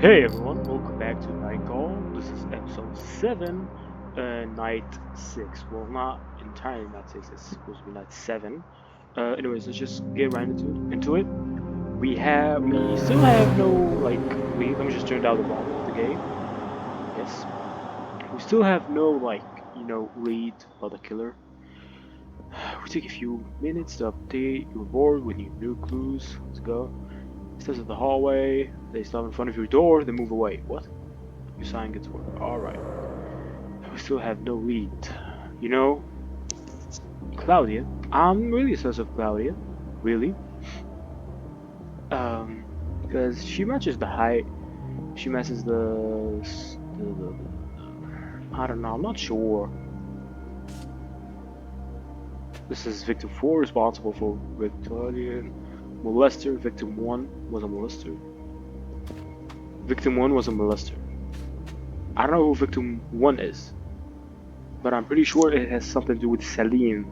Hey everyone, welcome back to Night Call. This is episode 7, night 6. Well, not entirely night 6, it's supposed to be night 7. Anyways, let's just get right into it. We still have no, like, wait, let me just turn down the volume of the game. Yes. We still have no, like, lead about the killer. We take a few minutes to update your board with new clues. Let's go. Steps of the hallway, they stop in front of your door, they move away. What? Your sign gets work. Alright. We still have no lead. You know, Claudia. I'm really obsessed with Claudia. Really. Because she matches the height. She matches the I don't know, I'm not sure. This is victim 4 responsible for Victorian molester. Victim 1 was a molester. Victim 1 was a molester. I don't know who victim 1 is, but I'm pretty sure it has something to do with Salim.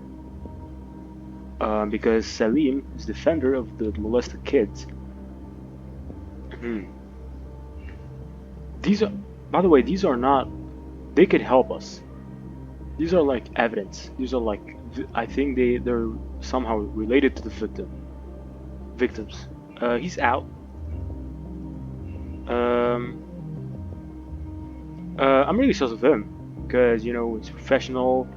Because Salim is the defender of the molested kids. These are, by the way, these are not. They could help us. These are like evidence. These are like, I think they're somehow related to the victims. He's out. I'm really jealous of him because he's professional,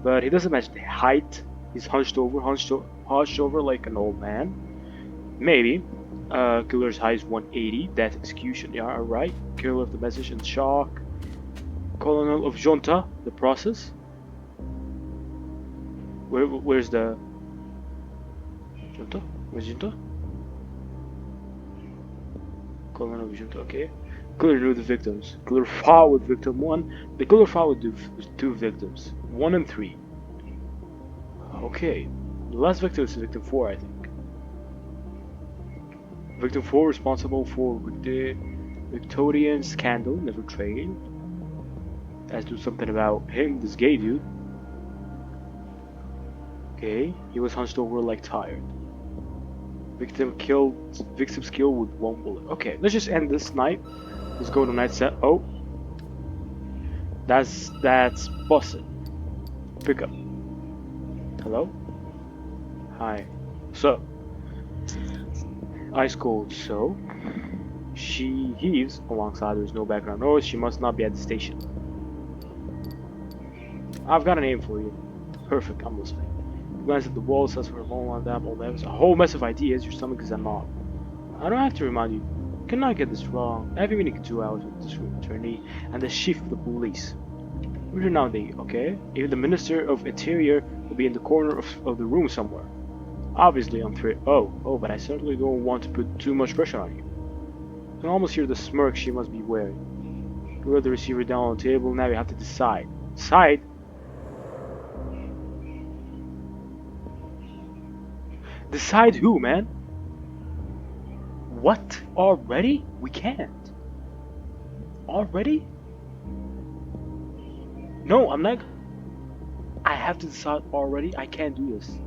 but he doesn't match the height. He's hunched over like an old man. Maybe. Killer's height is 180. That's execution. Yeah, alright. Killer of the message in shock. Colonel of Junta, the process. Where's the Junta? Where's Junta? Colonel of Junta, okay. Killer knew the victims. Killer fought with victim 1. The killer fought with 2 victims. 1 and 3. Okay. The last victim is victim 4, I think. Victim 4 responsible for the Victorian scandal, never trained. Has to do something about him, this gay dude. Okay, he was hunched over like tired. Victim's killed with 1 bullet. Okay, let's just end this night. Let's go to night set. Oh, that's busted. Pick up. Hello? Hi. So, ice cold. So, she heaves alongside. There's no background noise. She must not be at the station. I've got a name for you. Perfect. I'm listening. Glance at the wall, says for a long one that all that. A whole mess of ideas. Your stomach is a knot. I don't have to remind you. Cannot get this wrong. I've been meeting 2 hours with this attorney and the chief of the police. We're here now, okay? Even the Minister of Interior will be in the corner of the room somewhere. Obviously, I'm free. Oh, but I certainly don't want to put too much pressure on you. I can almost hear the smirk she must be wearing. You let the receiver down on the table. Now you have to decide. Decide? Decide who, man? What? Already? We can't. Already? No, I'm not. I have to decide already. I can't do this.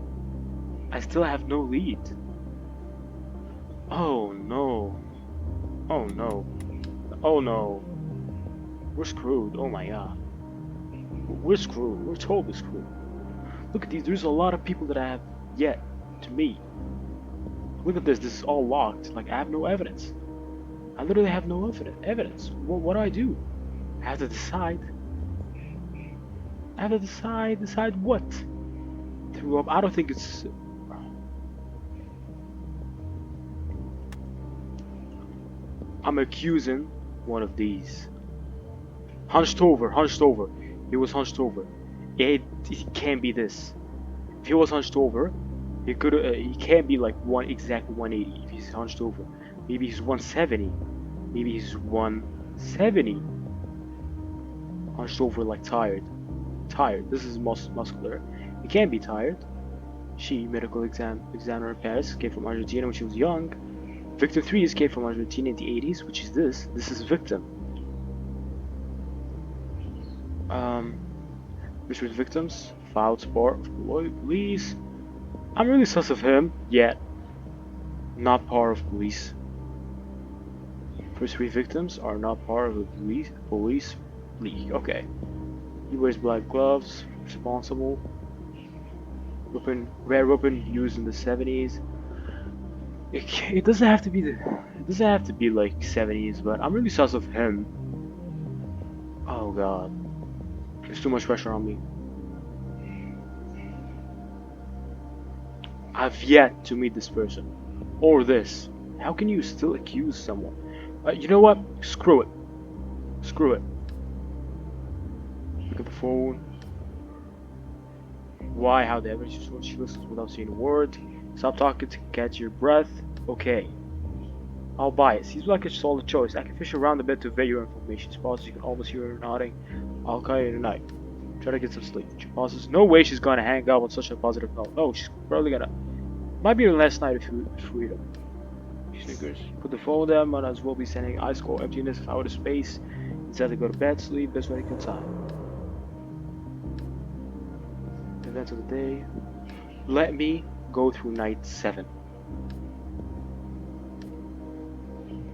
I still have no lead. Oh no. Oh no. Oh no. We're screwed. Oh my god. We're screwed. We're totally screwed. Look at these. There's a lot of people that I have yet to meet. Look at this. This is all locked. Like, I have no evidence. I literally have no evidence. What do I do? I have to decide. I have to decide. Decide what? Threw up. I don't think it's. I'm accusing one of these. Hunched over. He was hunched over. It can't be this. If he was hunched over, he could. He can't be like exactly 180. If he's hunched over, maybe he's 170. Maybe he's 170. Hunched over like tired. This is muscular. He can't be tired. She, medical examiner Paris, came from Argentina when she was young. Victim 3 escaped from Argentina in the 80s, which is this. This is victim. Which was victims, filed support of police. I'm really sus of him, yet not part of police. First three victims are not part of the police league. Okay. He wears black gloves. Responsible. Rare weapon used in the 70s. It doesn't have to be it doesn't have to be like 70s, but I'm really sus of him. Oh god. There's too much pressure on me. I've yet to meet this person. Or this. How can you still accuse someone? You know what? Screw it. Screw it. Look at the phone. Why? How the evidence is what she listens without saying a word. Stop talking to catch your breath. Okay. I'll buy it. Seems like a solid choice. I can fish around a bit to vet your information. She pauses. You can almost hear her nodding. I'll call you tonight. Try to get some sleep. She pauses. No way she's gonna hang up on such a positive note. No, she's probably gonna. Might be her last night of freedom. She snickers. Put the phone down. Might as well be sending ice cold emptiness out of space. Instead to go to bed, sleep. Best way to kill time. Events of the day. Let me go through night 7.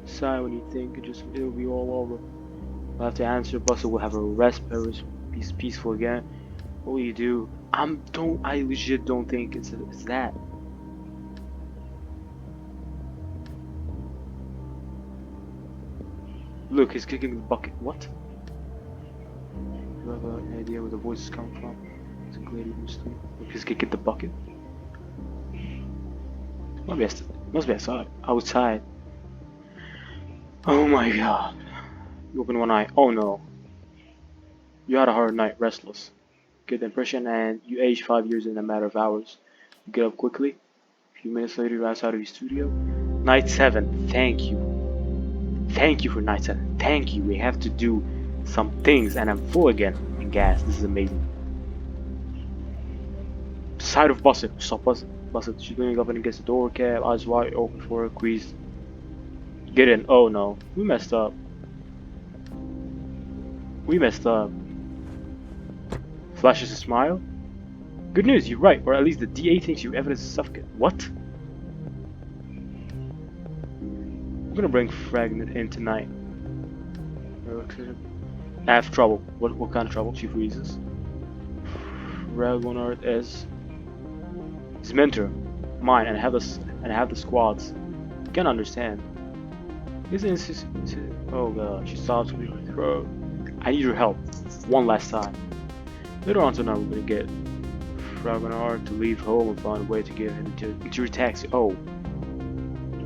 Sigh when you think it'll be all over. I'll have to answer. Buster will have a rest. Paris be peaceful again. What will you do? I legit don't think it's that. Look, he's kicking the bucket. What? You have an idea where the voices come from? It's a lady who's asleep. Look, he's kicking the bucket. Must be outside. Oh my god. You open one eye. Oh no. You had a hard night, restless. Get the impression, and you age 5 years in a matter of hours. You get up quickly. A few minutes later, you're outside of your studio. Night 7. Thank you. Thank you for night 7. Thank you. We have to do some things, and I'm full again in gas. This is amazing. Side of Busset. Stop Busset. Busset. She's leaning up against the door. Cab, eyes wide open for her. Squeezed. Get in. Oh no. We messed up. We messed up. Flashes a smile. Good news, you're right. Or at least the DA thinks your evidence is suffocant. What? I'm gonna bring Fragment in tonight. I have trouble. What kind of trouble? She freezes. Fragonard is his mentor, mine, and have the squads. Can't understand. Oh god, she sobs with her throat. I need your help. One last time. Later on tonight we're gonna get Fragonard to leave home and find a way to get him into your taxi. Oh.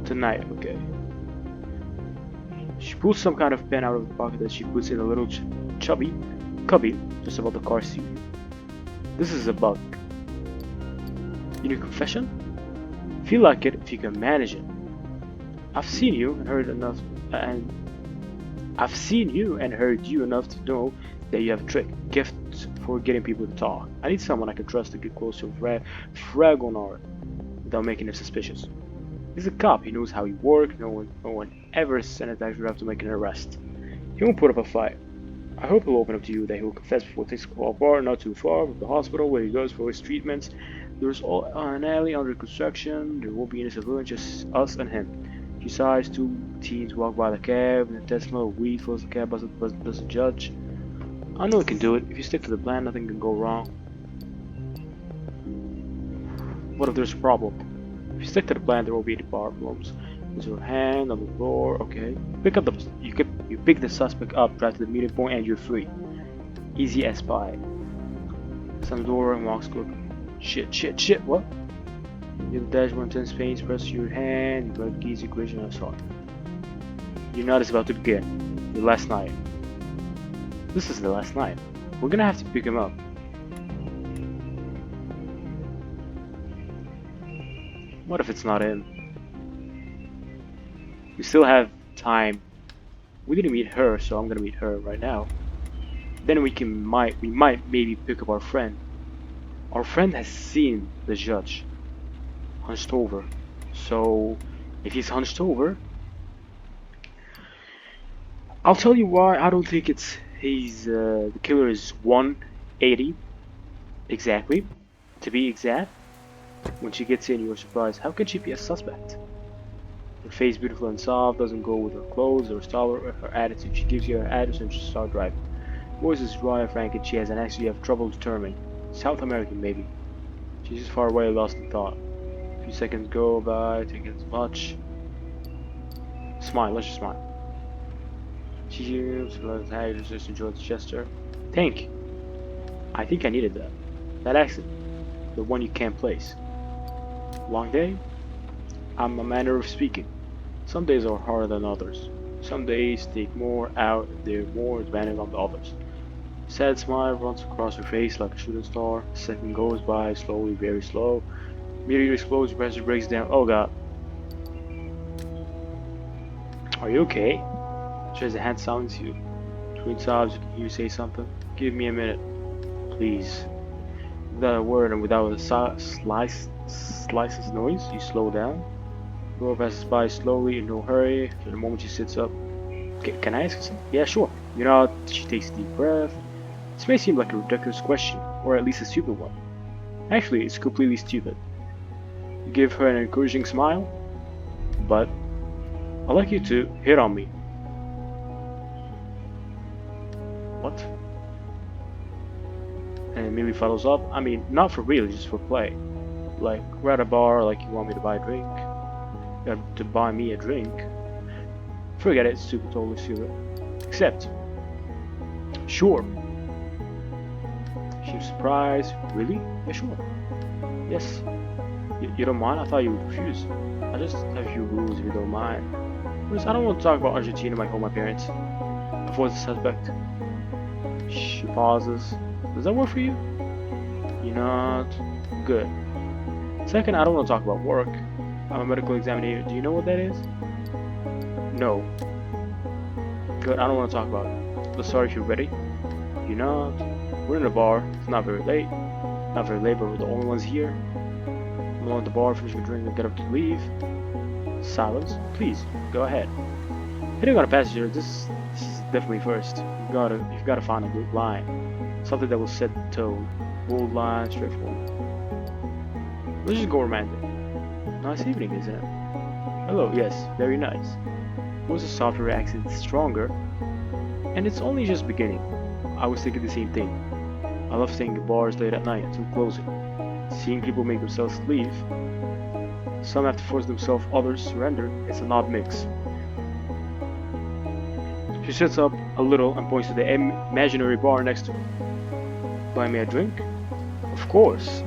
Tonight, okay. She pulls some kind of pen out of the pocket that she puts in a little chubby cubby just above the car seat. This is a bug. You need confession? Feel like it if you can manage it. I've seen you and heard you enough to know that you have a gift for getting people to talk. I need someone I can trust to get close to Fragonard without making him suspicious. He's a cop. He knows how he works. No one ever sent a taxi driver to make an arrest. He won't put up a fight. I hope he'll open up to you that he will confess before things fall apart. Not too far from the hospital where he goes for his treatments. There's an alley under construction. There won't be any civilians, just us and him. She sighs. 2 teens walk by the cab, and the Tesla weed fills the cab. Doesn't judge. I know we can do it. If you stick to the plan, nothing can go wrong. What if there's a problem? If you stick to the plan, there will be any problems. Put your hand on the floor. Okay. You pick the suspect up, drive to the meeting point, and you're free. Easy as pie. Some door and walks quick. Shit. What? You have the dashboard, 10 space. Press your hand. You grab the keys. Equation. I saw it. Your night is about to begin. Your last night. This is the last night. We're gonna have to pick him up. What if it's not him? We still have time. We didn't meet her, so I'm gonna meet her right now. Then we might maybe pick up our friend. Our friend has seen the judge hunched over. So if he's hunched over, I'll tell you why I don't think the killer is 180 exactly. To be exact, when she gets in, you're surprised. How can she be a suspect? Her face beautiful and soft, doesn't go with her clothes or style or her attitude. She gives you her address and just start driving. Her voice is dry and frank and she has an accent you have trouble determining. South American maybe. She's just far away, lost in thought. A few seconds go by, thinking as much. Smile, let's just smile. She lets her just enjoy the gesture. Thank you. I think I needed that. That accent. The one you can't place. Long day? I'm a manner of speaking. Some days are harder than others. Some days take more out, they're more advantage on the others. Sad smile runs across her face like a shooting star. A second goes by, slowly, very slow. Meteor explodes, your pressure breaks down. Oh god. Are you okay? She has a hand silence you. Between sobs, you can hear you say something. Give me a minute. Please. Without a word and without a slices noise, you slow down. The girl passes by slowly, in no hurry. For the moment she sits up. Can I ask you something? Yeah, sure. You know, she takes a deep breath. This may seem like a ridiculous question, or at least a stupid one. Actually, it's completely stupid. You give her an encouraging smile, but I'd like you to hit on me. What? And immediately follows up. I mean, not for real, just for play. Like, we're at a bar, like you want me to buy a drink. You have to buy me a drink. Forget it, stupid, totally stupid. Except, sure. She was surprised. Really? Yeah, sure. Yes. You don't mind? I thought you would refuse. I just have a few rules if you don't mind. First, I don't want to talk about Argentina like all my parents. Avoid the suspect. She pauses. Does that work for you? You're not? Good. Second, I don't want to talk about work. I'm a medical examiner. Do you know what that is? No. Good, I don't want to talk about it. But sorry if you're ready. You're not? We're in a bar. It's not very late. Not very late, but we're the only ones here. I'm alone at the bar, finish your drink, and get up to leave. Silence. Please, go ahead. Hitting on a passenger, this is definitely first. You've gotta find a good line. Something that will set the tone. Bold line, straightforward. Let's just go romantic. Nice evening, isn't it? Hello, yes, very nice. Was a softer accent, stronger, and it's only just beginning. I was thinking the same thing. I love staying in bars late at night until closing. Seeing people make themselves leave. Some have to force themselves, others surrender. It's an odd mix. She sits up a little and points to the imaginary bar next to her. Buy me a drink? Of course.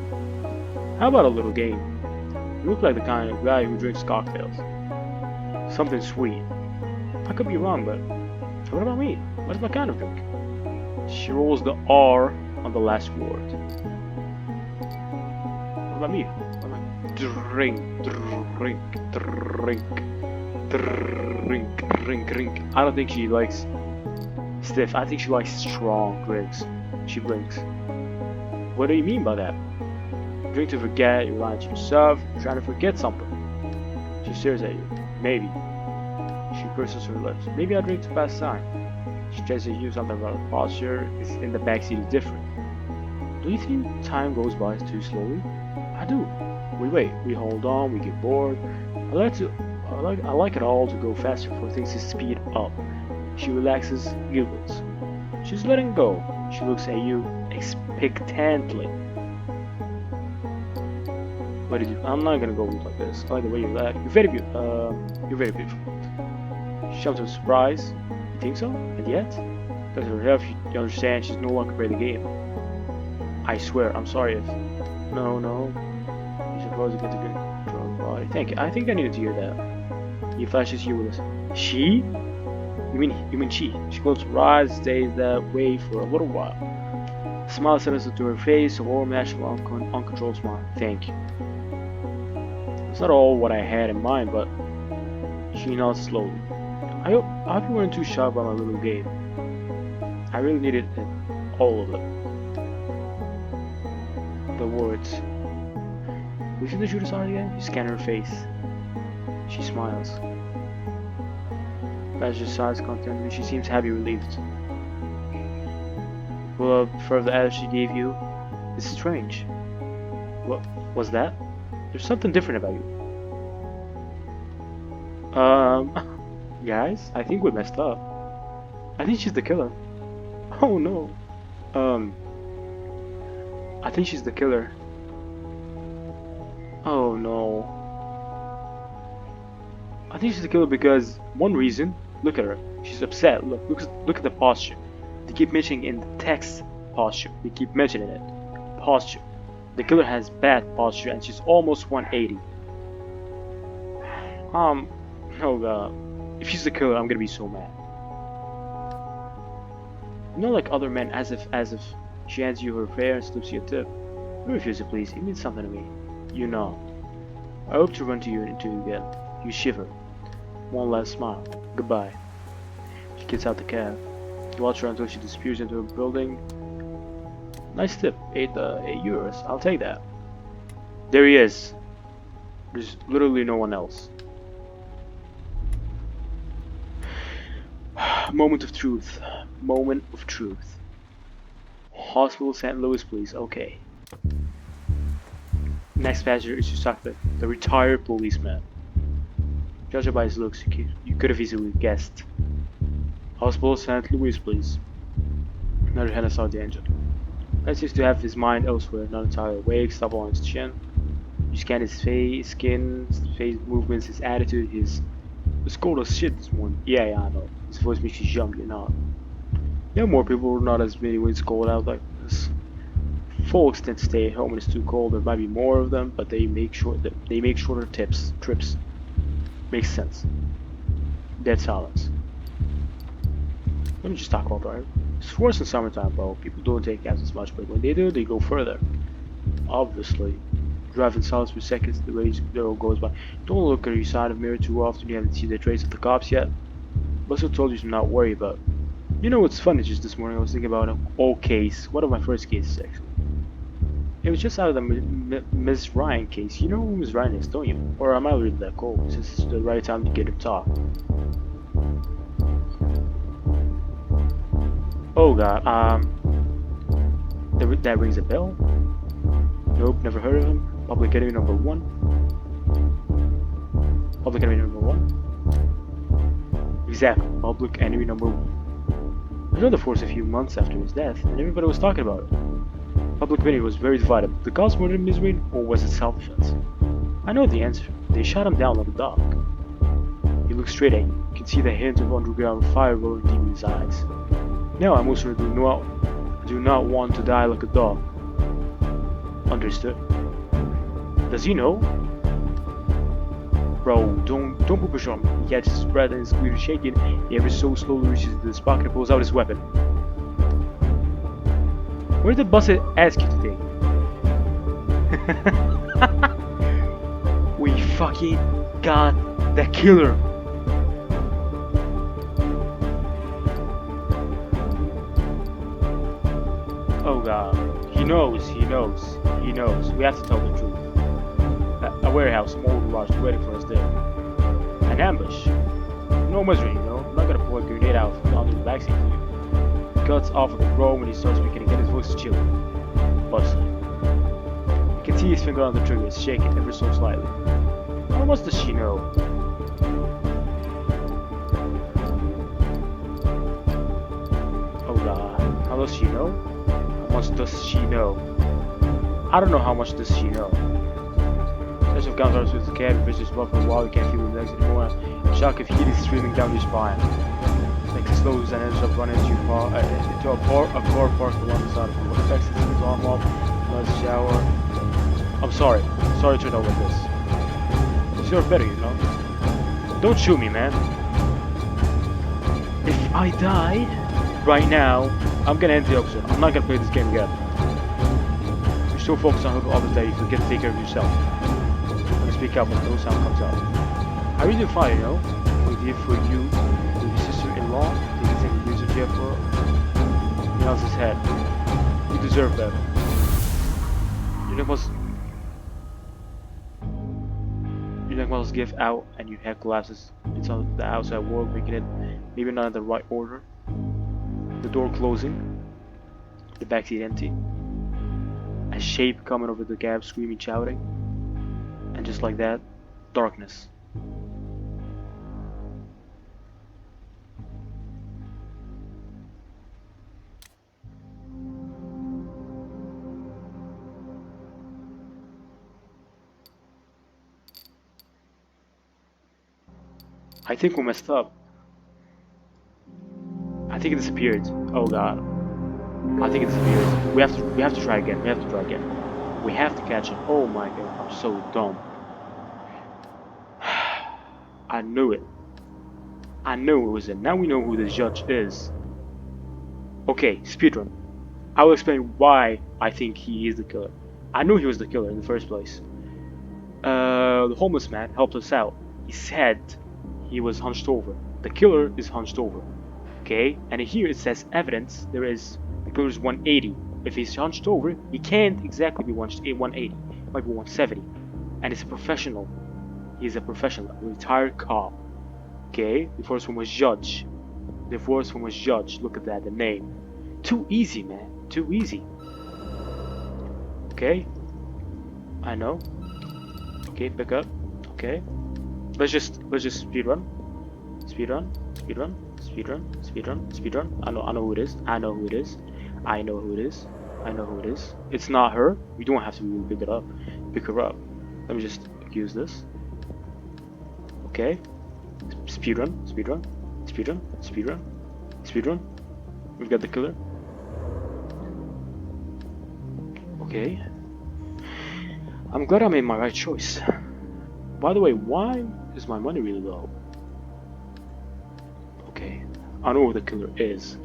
How about a little game? You look like the kind of guy who drinks cocktails. Something sweet. I could be wrong, but what about me? What's my kind of drink? She rolls the R on the last word. What about me? Drink. I don't think she likes stiff. I think she likes strong drinks. She blinks. What do you mean by that? Drink to forget, you're lying to yourself, you're trying to forget something. She stares at you. Maybe. She purses her lips. Maybe I drink to pass time. She tries to use something about her posture. It's in the backseat is different. Do you think time goes by too slowly? I do. We wait, we hold on, we get bored. I like it all to go faster for things to speed up. She relaxes, giggles. She's letting go. She looks at you expectantly. What did you? I'm not gonna go like this. I like the way you laugh. You're very beautiful. You're very beautiful. She shouts with surprise. You think so? And yet? Does her help you understand she's no longer playing the game? I swear, I'm sorry if. No. You suppose you get to get drunk body. Thank you. I think I needed to hear that. He flashes you with a she? You mean she? She closes her eyes, stays that way for a little while. A smile settles into her face, a warm, natural, uncontrolled smile. Thank you. It's not all what I had in mind, but she nods slowly. I hope you weren't too shy about my little game. I really needed it, all of it. The words. We see the shooter's eyes again? You scan her face. She smiles. Badger sighs contentedly. She seems happy, relieved. Well, for the ad she gave you, it's strange. What was that? There's something different about you. Um, guys, I think we messed up. I think she's the killer. Oh no. Um, I think she's the killer. Oh no. I think she's the killer because one reason. Look at her. She's upset. Look at the posture. They keep mentioning in the text posture. They keep mentioning it. Posture. The killer has bad posture and she's almost 180. Oh god. If she's the killer, I'm gonna be so mad. Not like other men, as if she hands you her fare and slips you a tip. You refuse it, please. It means something to me. You know. I hope to run to you into you again. You shiver. One last smile. Goodbye. She gets out the cab. You watch her until she disappears into a building. Nice tip. 8 euros. I'll take that. There he is. There's literally no one else. Moment of truth. Moment of truth. Hospital St. Louis, please. Okay. Next passenger is Yusufit, the retired policeman. Judging by his looks, you could have easily guessed. Hospital St. Louis, please. Another hand aside the engine. Man seems to have his mind elsewhere, not entirely awake, stubble on his chin. You scan his face, skin, his face movements, his attitude, his cold as shit this morning. Yeah, I know. His voice makes you jump, you're not. Yeah, more people, not as many when it's cold out like this. Folks tend to stay at home when it's too cold. There might be more of them, but they make shorter trips. Makes sense. Dead silence. Let me just talk about driving. It's worse in summertime, bro. People don't take cabs as much, but when they do, they go further. Obviously. Drive in silence for seconds, the road goes by. Don't look at your side of the mirror too often, you haven't seen the trace of the cops yet. Buster told you to not worry about. You know what's funny, just this morning I was thinking about an old case, one of my first cases actually. It was just out of the Miss Ryan case. You know who Miss Ryan is, don't you? Or am I reading that cold, since it's the right time to get him talk. Oh god, that rings a bell? Nope, never heard of him. Public Enemy number 1. Public Enemy number 1? Exactly, Public Enemy number 1. I joined the force a few months after his death, and everybody was talking about it. Public opinion was very divided. The cause murdered Miss Wayne, or was it self-defense? I know the answer. They shot him down like a dog. He looked straight at you. You can see the hint of underground fire rolling deep in his eyes. No, I most certainly do not want to die like a dog. Understood. Does he know? Bro, don't put pressure on me. He catches his breath and his clear shaking. He ever so slowly reaches into his pocket and pulls out his weapon. Where did the boss ask you to take? We fucking got the killer. Oh god. He knows. We have to tell the truth. A warehouse, some old garage waiting for us there. An ambush. No misery, you know. I'm not gonna pull a grenade out from under the backseat for you. He cuts off at the throat when he starts speaking again, his voice is chilling. Bustling. You can see his finger on the trigger, it's shaking ever so slightly. How much does she know? Oh god. How does she know? How much does she know? I don't know how much does she know. Touch of gun starts with the cab, bridges above for a while, you can't feel the legs anymore. A shock of heat is streaming down your spine. Like it slows and ends up running into a car parked along the side of the road. Affects the things on off, nice shower. I'm sorry to turn over this. It's your better, you know. Don't shoot me, man. If I die right now, I'm gonna end the episode. I'm not gonna play this game again. You're so focused on others that you forget to take care of yourself. Speak up when no sound comes out. I really fine, you know. We did for you, for your sister-in-law. Did you think the music here for he nods his head. You deserve better. Your neck muscles give out and your head collapses. It's on the outside world, making it maybe not in the right order. The door closing. The backseat empty. A shape coming over the cab, screaming, shouting. And just like that, darkness. I think we messed up. I think it disappeared. Oh god. I think it disappeared. We have to try again. We have to try again. We have to catch it. Oh my god, I'm so dumb. I knew it. I knew it was it. Now we know who the judge is. Okay, speedrun. I will explain why I think he is the killer. I knew he was the killer in the first place. The homeless man helped us out. He said he was hunched over. The killer is hunched over. Okay, and here it says evidence. There is the killer is 180. If he's hunched over, he can't exactly be 180. It might be 170. And he's a professional. He's a professional, a retired cop. Okay, the first one was judge. The first one was judge. Look at that, the name. Too easy, man. Too easy. Okay, I know. Okay, pick up. Okay, let's just speedrun. Speedrun. Speedrun. Speedrun. Speedrun. Speedrun. I know who it is. I know who it is. I know who it is. I know who it is. It's not her. We don't have to really pick it up. Pick her up. Let me just use this. Okay. Speedrun. Speedrun. Speedrun. Speedrun. Speedrun. We've got the killer. Okay. I'm glad I made my right choice. By the way, why is my money really low? Okay, I know who the killer is.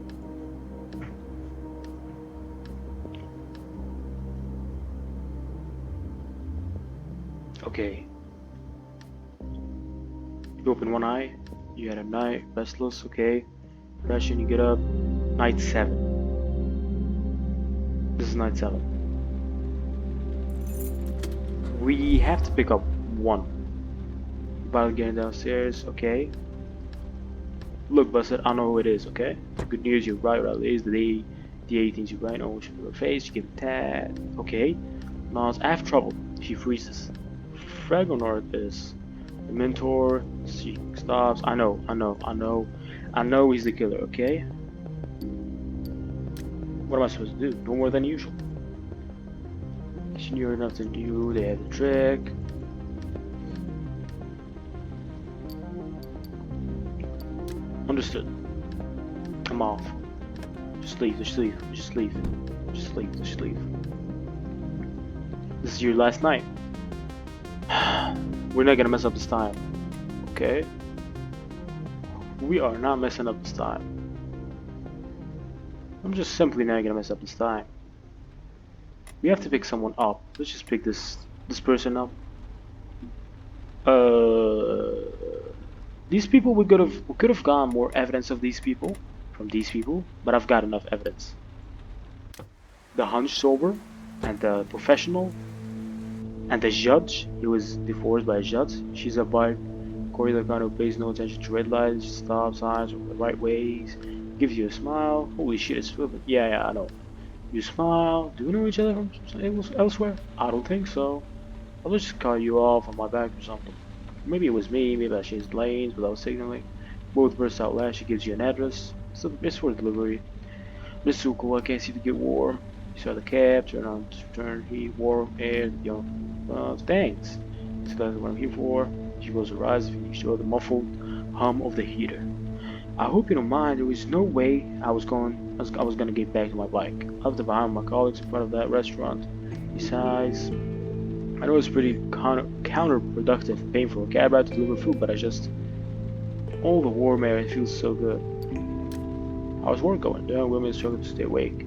Okay. You open one eye, you had a night, restless, okay. Depression, you get up. Night 7. This is night 7. We have to pick up 1. About getting downstairs, okay. Look, Buster, I know who it is, okay? Good news, you're right, at least the 18th you right on your face, you give a tat, okay. Now, I have trouble. She freezes. Fragonard is the mentor, she stops. I know he's the killer, okay? What am I supposed to do? No more than usual. She knew enough to do, they had the trick. Understood. I'm off. Just leave, just leave, just leave. Just leave, just leave. This is your last night. We're not gonna mess up this time. Okay? We are not messing up this time. I'm just simply not gonna mess up this time. We have to pick someone up. Let's just pick this person up. These people we could have gotten more evidence of these people from these people, but I've got enough evidence. The hunched sober and the professional and the judge. He was divorced by a judge. She's a bike. Corey the kind who pays no attention to red lights, stop signs, the right ways, gives you a smile. Holy shit, it's flippant. Yeah, I know. You smile. Do we know each other from elsewhere? I don't think so. I'll just cut you off on my back or something. Maybe it was me, maybe I changed lanes without signaling. Both burst out loud. She gives you an address. So it's for delivery. Miss Suko, I can't see to get warm. You saw the cab, turn on, turn heat, warm air, thanks. So that's what I'm here for. She closes her eyes, you show the muffled hum of the heater. I hope you don't mind. There was no way I was gonna get back to my bike. I left behind my colleagues in front of that restaurant. Besides, I know it's pretty counterproductive paying for a cab ride to deliver food, but all the warm air, it feels so good. How's work going? Young women struggle to stay awake.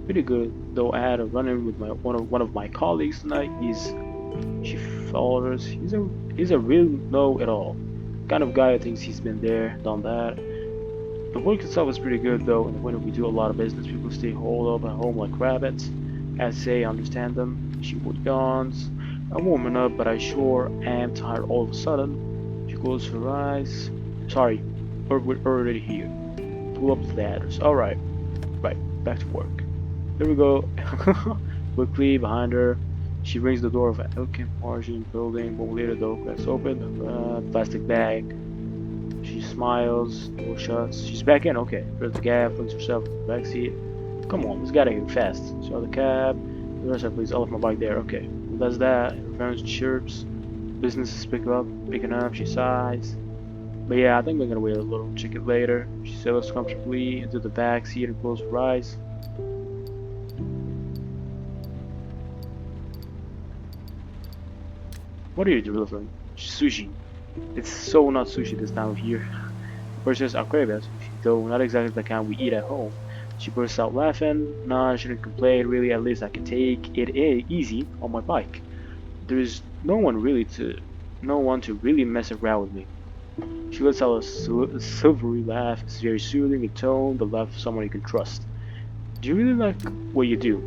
Pretty good, though I had a run-in with one of my colleagues tonight. She followed us. He's a real know-it-all. Kind of guy who thinks he's been there, done that. The work itself is pretty good though. In the winter we do a lot of business. People stay holed up at home like rabbits. As say, I understand them. She would yawns. I'm warming up, but I sure am tired all of a sudden. She closes her eyes. Sorry, we're already here. Pull up the address. Alright. Right, back to work. Here we go. Quickly behind her. She rings the door of an Elkin Margin building. One later, though, cracks open. Plastic bag. She smiles. Door shuts. She's back in. Okay. Press the gap. Flings herself in the back seat. Come on, let's get out of here fast. So the cab. The rest of please. I'll leave my bike there. Okay. Who does that? Her parents chirps. Business is picking up. She sighs. But yeah, I think we're gonna wait a little, check it later. She settles comfortably into the back seat and closes her eyes. What are you delivering? Sushi. It's so not sushi this time of year. Versus Aquarius sushi, though not exactly the kind we eat at home. She bursts out laughing. Nah, I shouldn't complain, really, at least I can take it easy on my bike. There's no one to really mess around with me. She lets out a silvery laugh. It's very soothing in tone, the laugh of someone you can trust. Do you really like what you do?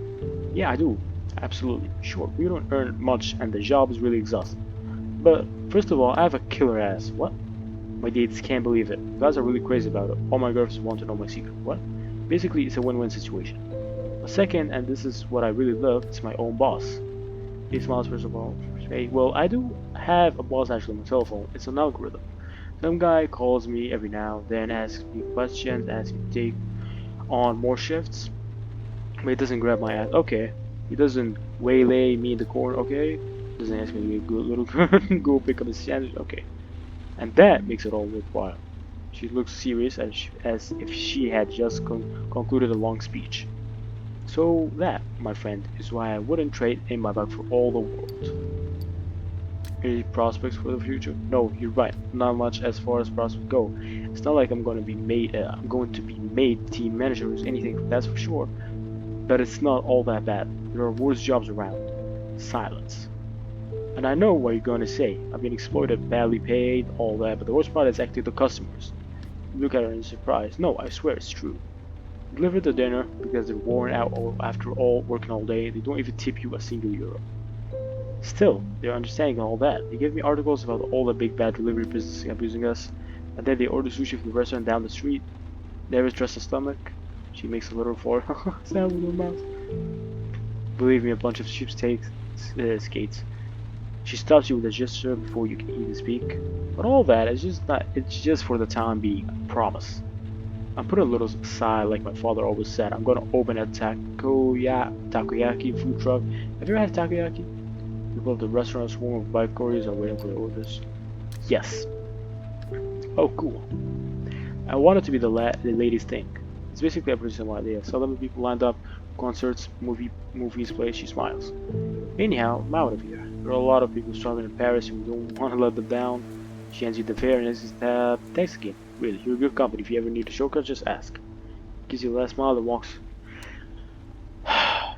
Yeah, I do. Absolutely. Sure, we don't earn much and the job is really exhausting. But first of all, I have a killer ass. What? My dates can't believe it. Guys are really crazy about it. All my girls want to know my secret. What? Basically, it's a win-win situation. A second, and this is what I really love, it's my own boss. He smiles first of all. Hey, well, I do have a boss actually on my cell phone. It's an algorithm. Some guy calls me every now and then, asks me questions, asks me to take on more shifts. But he doesn't grab my ass. Okay. He doesn't waylay me in the corner. Okay. Doesn't ask me to be a good little go pick up a sandwich. Okay. And that makes it all worthwhile. She looks serious as if she had just concluded a long speech. So that, my friend, is why I wouldn't trade in my bike for all the world. Any prospects for the future? No, you're right. Not much as far as prospects go. It's not like I'm going to be made team manager or anything. That's for sure. But it's not all that bad. There are worse jobs around. Silence. And I know what you're going to say. I've been exploited, badly paid, all that. But the worst part is actually the customers. You look at her in surprise. No, I swear it's true. You deliver the dinner because they're worn out after all working all day. They don't even tip you a single euro. Still, they're understanding all that. They give me articles about all the big bad delivery business abusing us, and then they order sushi from the restaurant down the street. Never trust a stomach. She makes a little for sound with her mouth. Believe me, a bunch of sheep skates. She stops you with a gesture before you can even speak. But all that is just not. It's just for the time being. I promise. I'm putting a little aside, like my father always said. I'm gonna open a takoyaki food truck. Have you ever had takoyaki? People at the restaurant swarm of bike couriers are waiting for their orders. Yes. Oh, cool. I want it to be the ladies' thing. It's basically a pretty similar idea. Suddenly people lined up, concerts, movies play, she smiles. Anyhow, I'm out of here. There are a lot of people struggling in Paris and we don't want to let them down. She hands you the fare and says, thanks again. Really, you're a good company. If you ever need a shortcut, just ask. Gives you a last smile and walks.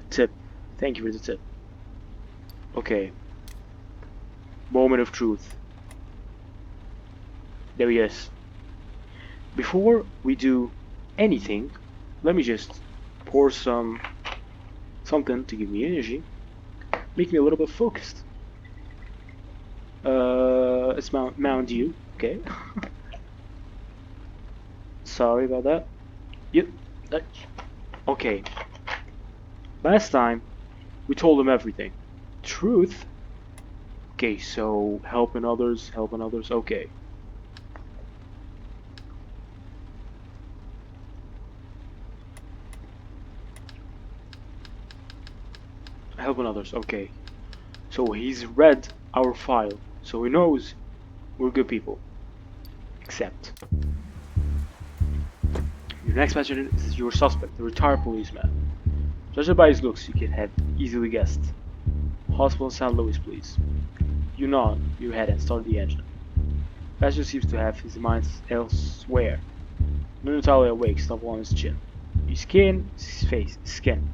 Tip. Thank you for the tip. Okay. Moment of truth. There he is. Before we do anything, let me just pour something to give me energy. Make me a little bit focused. It's Mountain Dew. Okay. Sorry about that. Yep. Okay. Last time, we told him everything. Truth? Okay, so helping others, okay. Helping others, okay. So he's read our file, so he knows we're good people. Except your next passenger is your suspect, the retired policeman. Judging by his looks, you can have easily guessed. Hospital in St. Louis, please. You nod your head and start the engine. Passenger seems to have his mind elsewhere. Not entirely awake, stumble on his chin. His skin, his face, his skin.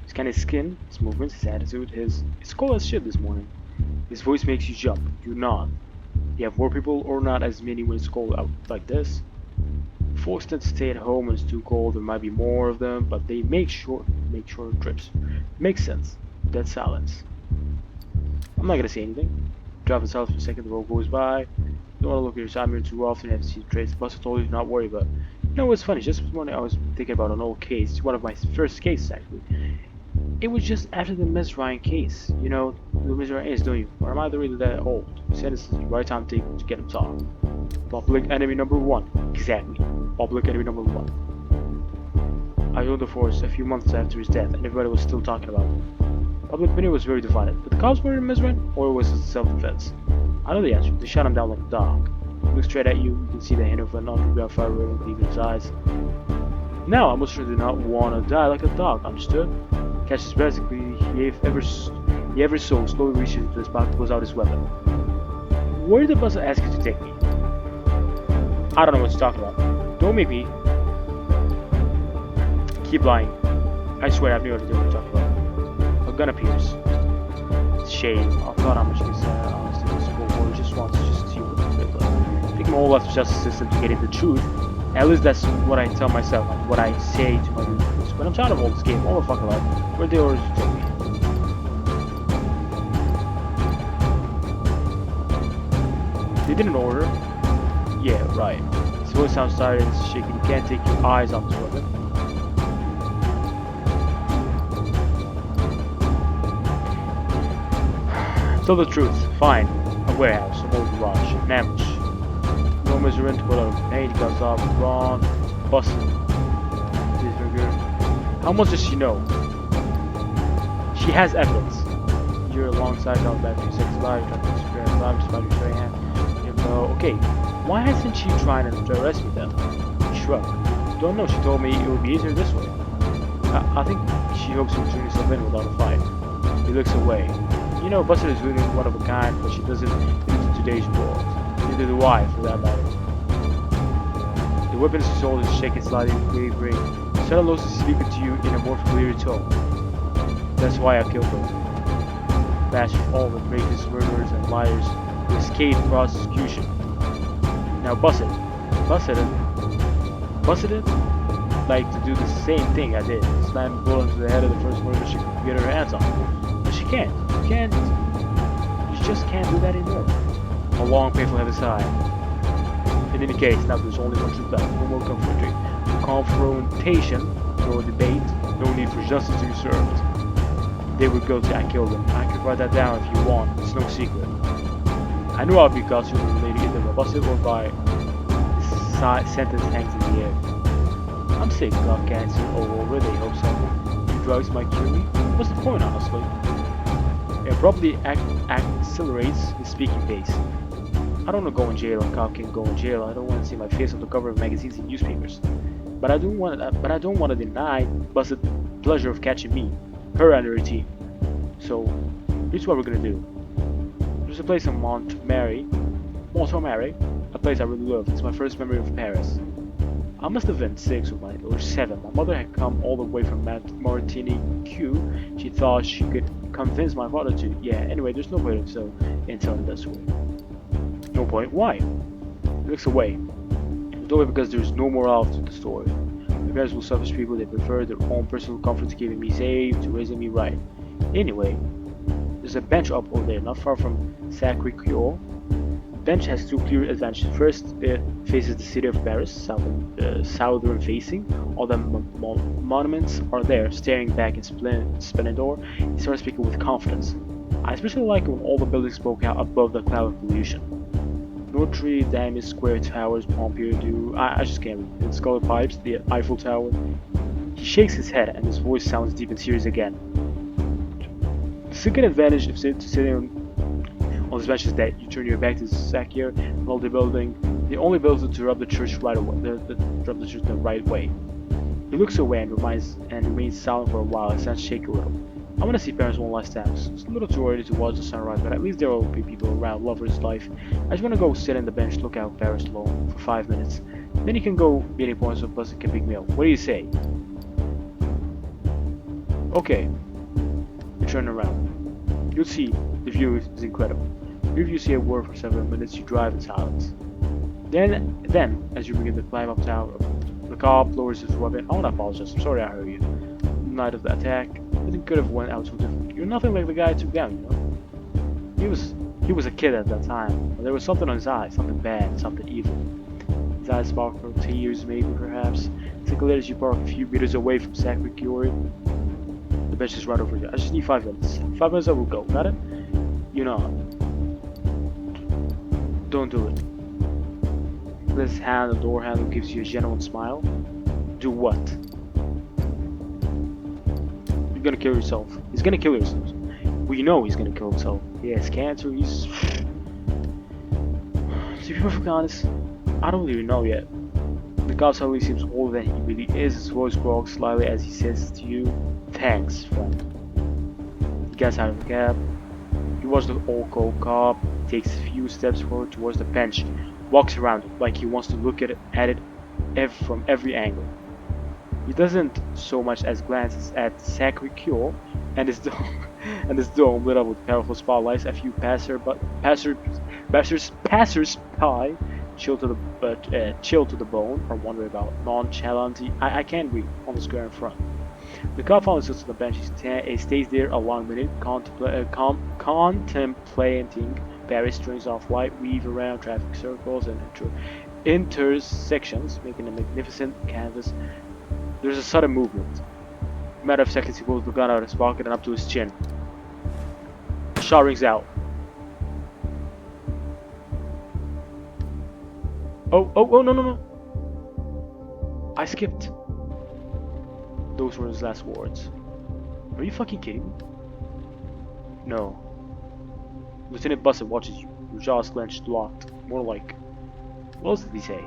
His skin, his movements, his attitude, his cold as shit this morning. His voice makes you jump. You nod. You have more people or not as many when it's cold out like this. Folks tend to stay at home when it's too cold. There might be more of them, but they make short trips. Makes sense. Dead silence. I'm not gonna say anything. Driving south for a second, the road goes by. You don't want to look at your side mirror too often. You have to see the trace. Buster told you to not worry, but you know what's funny? Just this morning I was thinking about an old case. One of my first cases actually. It was just after the Miss Ryan case. You know who Miss Ryan is, don't you? Or am I really that old? You said it's the right time to get him talking. Public enemy number one. Exactly. Public enemy number one. I joined the force a few months after his death, and everybody was still talking about him. Public opinion was very divided. But the cops were in Miss Ryan, or was it self-defense? I know the answer. They shot him down like a dog. Looks straight at you. You can see the hint of an underground fire rolling deep in his eyes. Now, I most certainly do not want to die like a dog, understood? Catches basically, he ever so slowly reaches into his pocket, pulls out his weapon. Where did the buzzer ask you to take me? I don't know what you're talking about. Don't make me. Keep lying. I swear I have no idea what you're talking about. A gun appears. Shame. I thought how much you said. Honestly, this war just wants to just see what it's like. Take my whole life just a system to get into the truth. At least that's what I tell myself, and what I say to my viewers. When I'm tired of all this game, all the fucking life, where they orders to take me. They didn't order. Yeah, right. His voice sounds tired and shaky. You can't take your eyes off the weapon. Tell the truth. Fine. A warehouse, an old garage, an ambush. No measurement, whatever. Grenade goes off, wrong, busted. How much does she know? She has evidence. You're alongside now, back 2 seconds alive, trying to secure and alive, despite your straight hand. You know, okay, why hasn't she tried to arrest me then? He shrugged. Don't know, she told me it would be easier this way. I think she hopes you'll turn yourself in without a fight. He looks away. You know, Buster is really one of a kind, but she doesn't fit into today's world. Neither do I, for that matter. The weapon is sold is shaking slightly with wavering. Cellulose is speaking to you in a more familiar tone. That's why I killed her. Bash all the rapists, murderers, and liars who escaped prosecution. Now bust it. Busted it. Busted it? Like to do the same thing I did. Slam a bullet into the head of the first murderer she could get her hands on. But she can't. You just can't do that anymore. A long, painful, heavy sigh. In any case, now there's only one truth left. No more confrontation, no debate, no need for justice to be served. They were guilty, I killed them. I could write that down if you want, it's no secret. I knew I'd be caught sooner or later, either by busted or by sentence hangs in the air. I'm sick, got cancer, or already hope so. Drugs might cure me? What's the point, honestly? It abruptly accelerates his speaking pace. I don't want to go in jail. A cop can go in jail. I don't want to see my face on the cover of magazines and newspapers. But I don't want to deny Busted the pleasure of catching me, her, and her team. So here's what we're gonna do. There's a place in Montmartre, a place I really love. It's my first memory of Paris. I must have been 6 or 7. My mother had come all the way from Martinique. She thought she could convince my father to. Yeah, anyway, there's no point in telling this way. No point. Why? He looks away. It's only because there's no moral to the story. My parents were selfish people. They prefer their own personal comfort to keeping me safe, to raising me right. Anyway, there's a bench up over there, not far from Sacré-Cœur. Bench has 2 clear advantages. First, it faces the city of Paris, southern facing. All the monuments are there, staring back in splendor. He started speaking with confidence. I especially like when all the buildings spoke out above the cloud of pollution. Notre Dame Square Towers, Pompidou, I just can't read. And Scarlet Pipes, the Eiffel Tower. He shakes his head and his voice sounds deep and serious again. The second advantage of sitting on this bench is that you turn your back to Sacré building. They only built it to rub the church right away. Rub the church the right way. He looks away and remains silent for a while. His hands shake a little. I want to see Paris one last time. It's a little too early to watch the sunrise, but at least there will be people around, lovers, life. I just want to go sit on the bench, look out Paris alone for 5 minutes. Then you can go meeting points with Buster and Big Meal. What do you say? Okay. You turn around. You'll see the view is incredible. If you see a word for several minutes, you drive in silence. Then, as you begin to climb up tower, the cop lowers his weapon. I want to apologize. I'm sorry I hurt you. The night of the attack, it could have went out so different. You're nothing like the guy I took down, you know. He was a kid at that time. But there was something on his eyes, something bad, something evil. His eyes sparkled, tears maybe, perhaps. Take a as you park a few meters away from Sacré-Cœur. The bench is right over here. I just need 5 minutes. 5 minutes I will go. Got it? You know. Don't do it. This hand, the door handle, gives you a genuine smile. Do what? You're gonna kill yourself. He's gonna kill yourself. We know he's gonna kill himself. He has cancer. He's To be perfectly honest, I don't really know yet. The cop suddenly seems older than he really is. His voice croaks slightly as he says to you, "Thanks, friend." He gets out of the cab. He watches the old cold cop, takes a few steps forward towards the bench, walks around it like he wants to look at it from every angle. He doesn't so much as glances at the Sacre Coeur and his dome, and his dome lit up with powerful spotlights. A few passers-by chill to the bone or wonder about nonchalantly. I can't read on the square in front. The cop finally sits on the bench. He stays there a long minute, contemplating various strings of light weave around traffic circles and intersections, making a magnificent canvas. There's a sudden movement. A matter of seconds, he pulls the gun out of his pocket and up to his chin. The shot rings out. Oh, no. I skipped. Those were his last words. Are you fucking kidding me? No. Lieutenant Bussett watches you, your jaws clenched, locked. More like, what else did he say?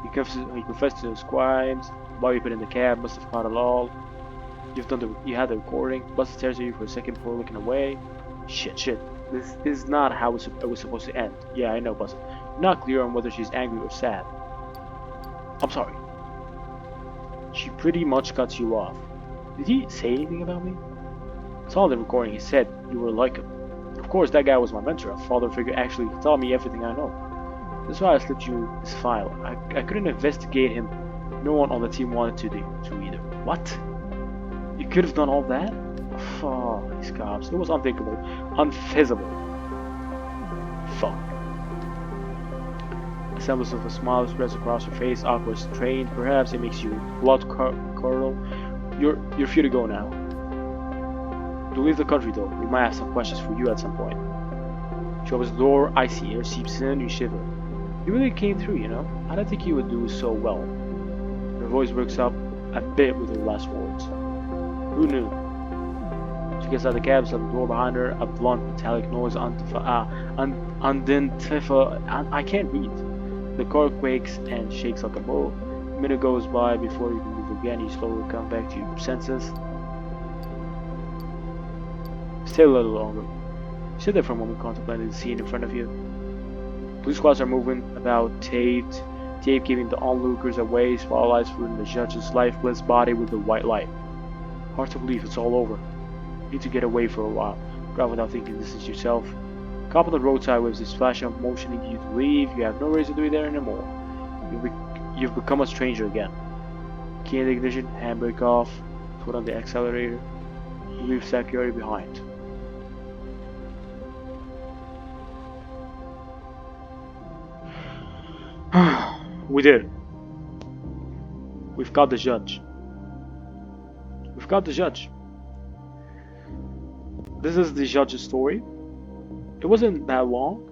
He confessed to his crimes. Why you put in the cab must have caught it all. You had the recording. Bussett stares at you for a second before looking away. Shit. This is not how it was supposed to end. Yeah, I know, Bussett. Not clear on whether she's angry or sad. I'm sorry. She pretty much cuts you off. Did he say anything about me? Saw the recording. He said you were like him. Of course, that guy was my mentor. A father figure actually taught me everything I know. That's why I slipped you his file. I couldn't investigate him. No one on the team wanted to either. What? You could have done all that? Oh, these cops. It was unthinkable. Unfeasible. Fuck. A semblance of a smile spreads across her face, awkward, strained. Perhaps it makes you blood curdle. You're free to go now. To leave the country though, we might have some questions for you at some point. She opens the door, icy air seeps in, you shiver. You really came through, you know? I don't think you would do so well. Her voice works up a bit with her last words. Who knew? She gets out of the cab, slams the door behind her, a blunt metallic noise I can't read. The car quakes and shakes like a bow. A minute goes by before you can move again. You slowly come back to your senses. Stay a little longer. Sit there for a moment, contemplating the scene in front of you. Police squads are moving about, tape keeping the onlookers away, spotlights filling the judge's lifeless body with the white light. Hard to believe it's all over. You need to get away for a while. Drive without thinking this is yourself. Cop on the roadside waves his flashlight, motioning you to leave. You have no reason to be there anymore. You've become a stranger again. Key in the ignition, handbrake off, foot on the accelerator. You leave security behind. We did. We've got the judge. This is the judge's story. It wasn't that long,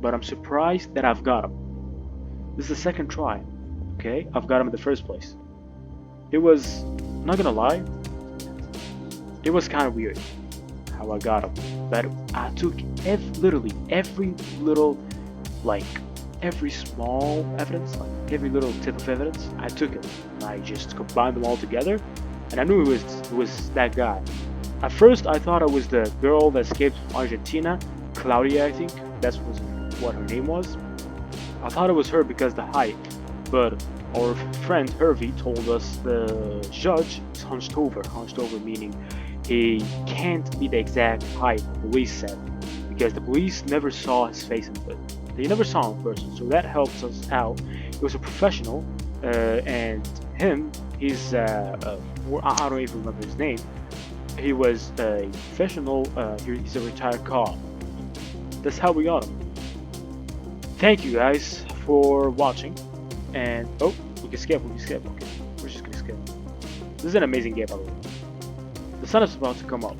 but I'm surprised that I've got him. This is the second try. Okay, I've got him in the first place. It was, not gonna lie, it was kind of weird how I got him. But I took literally every little, like, every small evidence, like every little tip of evidence, I took it and I just combined them all together, and I knew it was that guy. At first, I thought it was the girl that escaped from Argentina, Claudia, I think that's what her name was. I thought it was her because the height, but our friend Hervey told us the judge is hunched over meaning he can't be the exact height the police said, because the police never saw his face they never saw him in person, so that helps us out. He was a professional, and he's I don't even remember his name. He was a professional, he's a retired cop. That's how we got him. Thank you guys for watching, and we can skip, okay, we're just gonna skip. This is an amazing game, by the way. The sun is about to come up.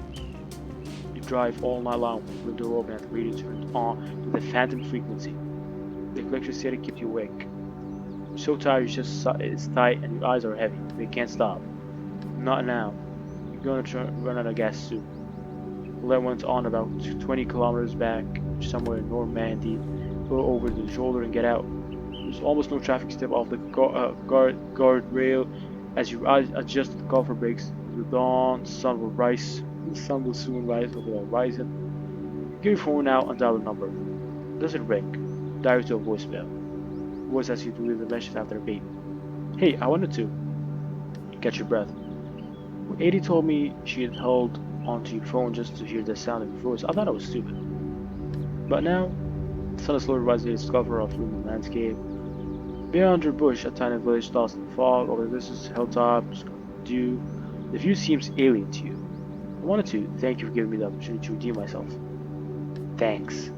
You drive all night long with the window open and the radio turned on to the phantom frequency. The electricity keeps you awake. You're so tired your chest is tight and your eyes are heavy. They can't stop. Not now. You're gonna run out of gas soon. The light went on about 20 kilometers back, somewhere in Normandy. over the shoulder and get out. There's almost no traffic. Step off the guardrail as you adjust the cover brakes. The dawn sun will rise. The sun will soon rise over the horizon. Get your phone out and dial the number. Does it ring? Dial to a voicemail. Voice asks you to leave the message after a beep. Hey, I wanted to. Catch your breath. When Adie told me she had held onto your phone just to hear the sound of your voice, I thought I was stupid. But now, the sun is slowly rising its cover of lunar landscape. Beyond your bush, a tiny village lost in the fog. Over the distance, hilltops, dew. The view seems alien to you. I wanted to thank you for giving me the opportunity to redeem myself. Thanks.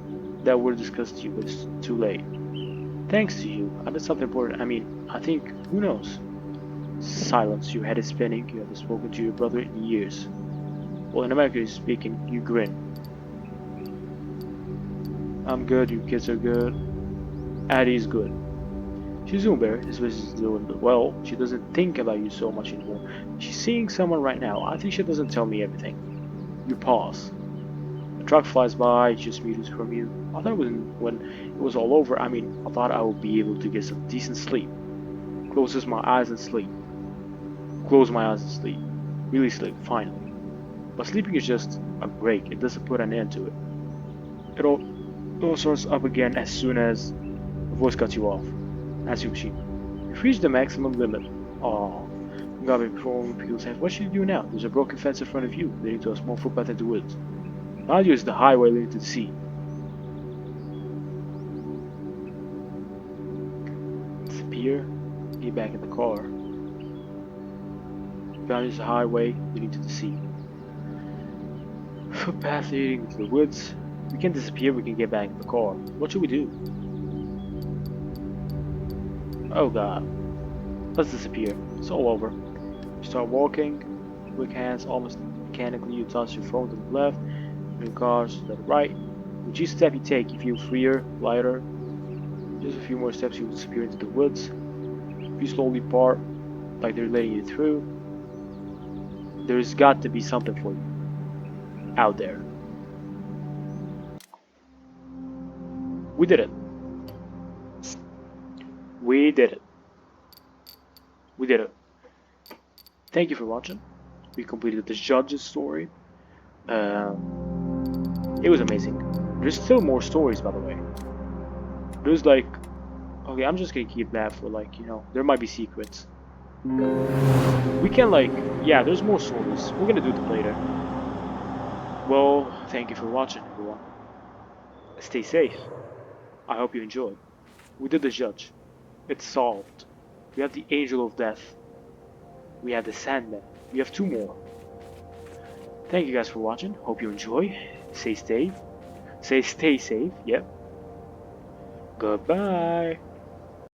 That word discussed to you, but it's too late. Thanks to you, I did something important. I mean, I think, who knows? Silence. Your head is spinning. You haven't spoken to your brother in years. Well, in America, you're speaking. You grin. I'm good. Your kids are good. Addie's good. She's doing better. His business is doing well. She doesn't think about you so much anymore. She's seeing someone right now. I think she doesn't tell me everything. You pause. A truck flies by just meters from you. I thought when it was all over, I thought I would be able to get some decent sleep. Closes my eyes and sleep. Close my eyes and sleep. Really sleep, finally. But sleeping is just a break. It doesn't put an end to it. It all starts up again as soon as the voice cuts you off. As you machine. You've reached the maximum limit. Oh, you got me before people's heads. What should you do now? There's a broken fence in front of you, leading to a small footpath in the woods. Behind you is the highway leading to the sea. Disappear. Get back in the car. Behind you is the highway leading to the sea. Footpath leading to the woods. We can disappear. We can get back in the car. What should we do? Oh god. Let's disappear. It's all over. You start walking. Quick hands, almost mechanically, you toss your phone to the left, your cars to the right. With each step you take, you feel freer, lighter. Just a few more steps, you will disappear into the woods. You slowly part, like they're letting you through. There's got to be something for you out there. We did it. We did it. We did it. Thank you for watching. We completed the judge's story. It was amazing. There's still more stories, by the way. There's like, okay, I'm just gonna keep that for like, there might be secrets. We can like, yeah, there's more stories. We're gonna do them later. Well, thank you for watching, everyone. Stay safe. I hope you enjoyed. We did the judge. It's solved. We have the Angel of Death. We have the Sandman. We have 2 more. Thank you guys for watching. Hope you enjoy. Stay safe. Stay safe. Yep. Goodbye.